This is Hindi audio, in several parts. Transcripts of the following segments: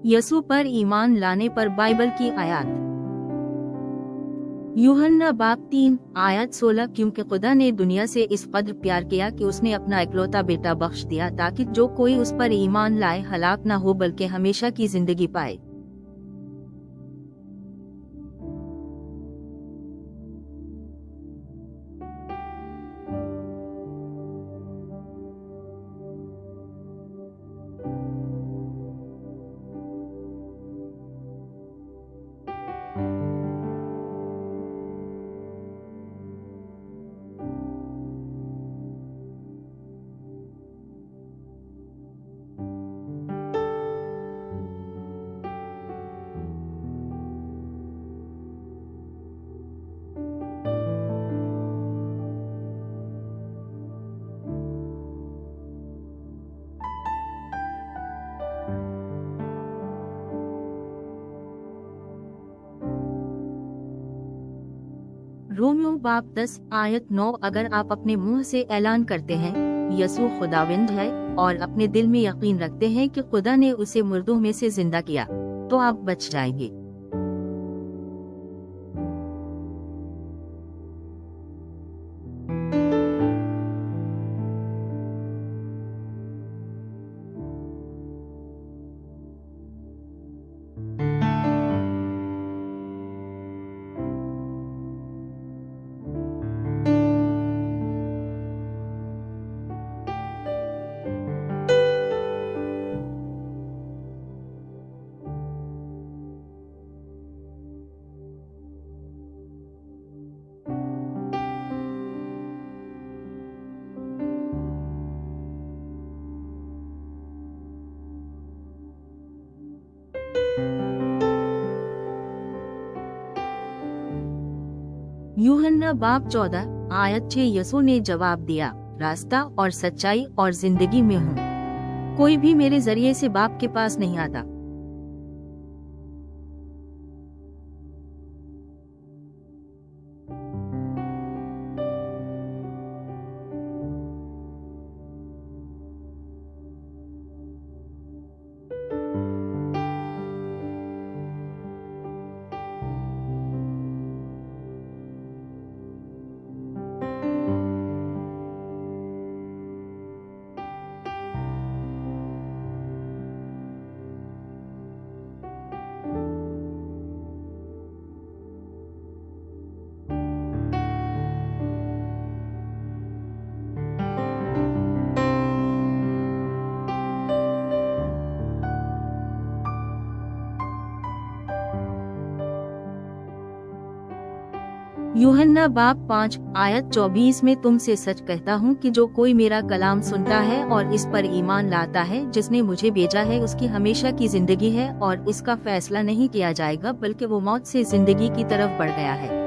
यसू पर ईमान लाने पर बाइबल की आयत। यूहन्ना बाब 3 आयत 16 क्योंकि खुदा ने दुनिया से इस कदर प्यार किया कि उसने अपना इकलौता बेटा बख्श दिया ताकि जो कोई उस पर ईमान लाए हलाक न हो बल्कि हमेशा की जिंदगी पाए। रोमियो बाब 10 आयत 9 अगर आप अपने मुंह से ऐलान करते हैं यसू खुदाविंद है और अपने दिल में यकीन रखते हैं कि खुदा ने उसे मुर्दों में से जिंदा किया तो आप बच जाएंगे। यूहन्ना बाब 14 आयत 6 यसू ने जवाब दिया, रास्ता और सच्चाई और जिंदगी में हूँ, कोई भी मेरे जरिए से बाप के पास नहीं आता। यूहन्ना बाब 5 आयत 24 में तुमसे सच कहता हूँ कि जो कोई मेरा कलाम सुनता है और इस पर ईमान लाता है जिसने मुझे भेजा है उसकी हमेशा की जिंदगी है और इसका फैसला नहीं किया जाएगा बल्कि वो मौत से जिंदगी की तरफ बढ़ गया है।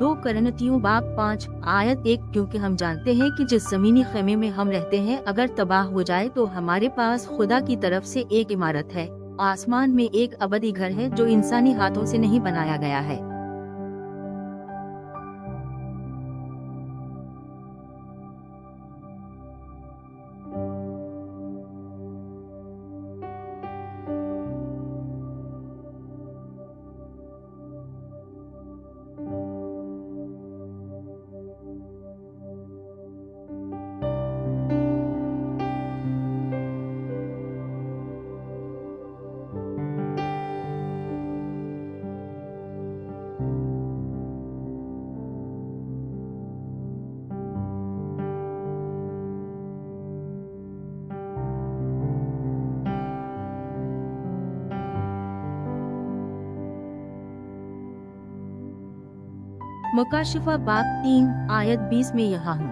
दो करन्तियों बाब 5 आयत 1 क्योंकि हम जानते हैं कि जिस जमीनी खेमे में हम रहते हैं अगर तबाह हो जाए तो हमारे पास खुदा की तरफ से एक इमारत है, आसमान में एक अबदी घर है जो इंसानी हाथों से नहीं बनाया गया है। मुकाशिफा बाब 3 आयत 20 में यहाँ हूँ,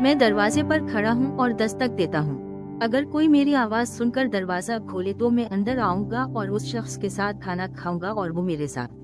मैं दरवाजे पर खड़ा हूँ और दस्तक देता हूँ। अगर कोई मेरी आवाज सुनकर दरवाजा खोले तो मैं अंदर आऊँगा और उस शख्स के साथ खाना खाऊंगा और वो मेरे साथ।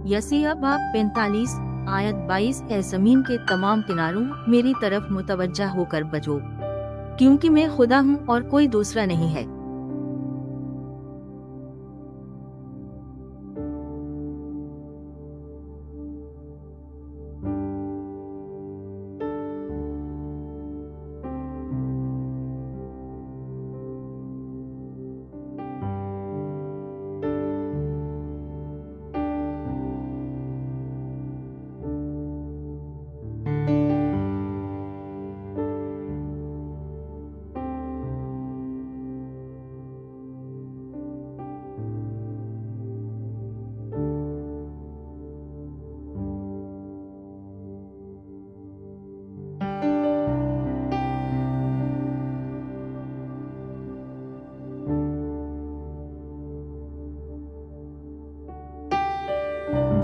यसिया बाब 45 आयत 22 ए ज़मीन के तमाम किनारों मेरी तरफ मुतवज्जा होकर बजो, क्योंकि मैं खुदा हूँ और कोई दूसरा नहीं है।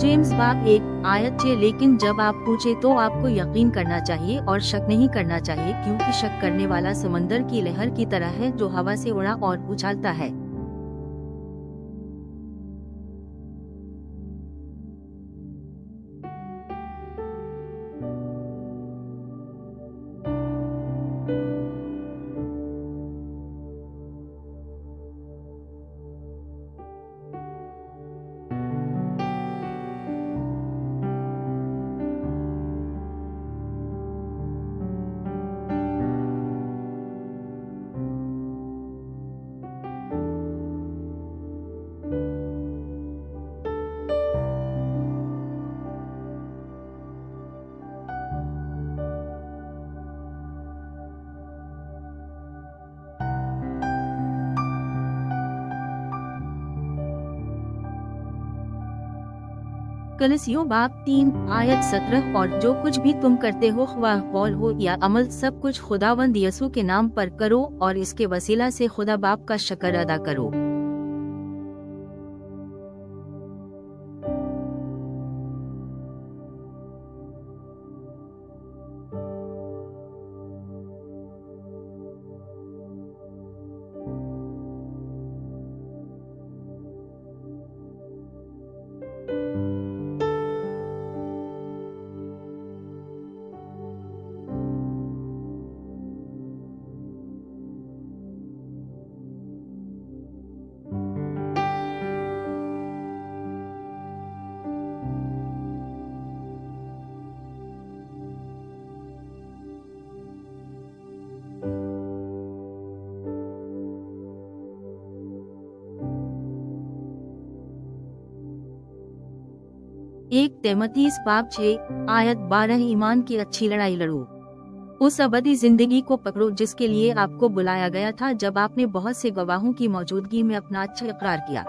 जेम्स बाब 1 आयत 6 लेकिन जब आप पूछे तो आपको यकीन करना चाहिए और शक नहीं करना चाहिए, क्योंकि शक करने वाला समंदर की लहर की तरह है जो हवा से उड़ा और उछालता है। कलसियों बाब 3 आयत 17 और जो कुछ भी तुम करते हो, ख्वाह कौल हो या अमल, सब कुछ खुदावंद यसू के नाम पर करो और इसके वसीला से खुदा बाप का शुक्र अदा करो। एक तिमोथी बाब 6 आयत 12 ईमान की अच्छी लड़ाई लड़ो, उस अबदी जिंदगी को पकड़ो जिसके लिए आपको बुलाया गया था जब आपने बहुत से गवाहों की मौजूदगी में अपना अच्छा इकरार किया।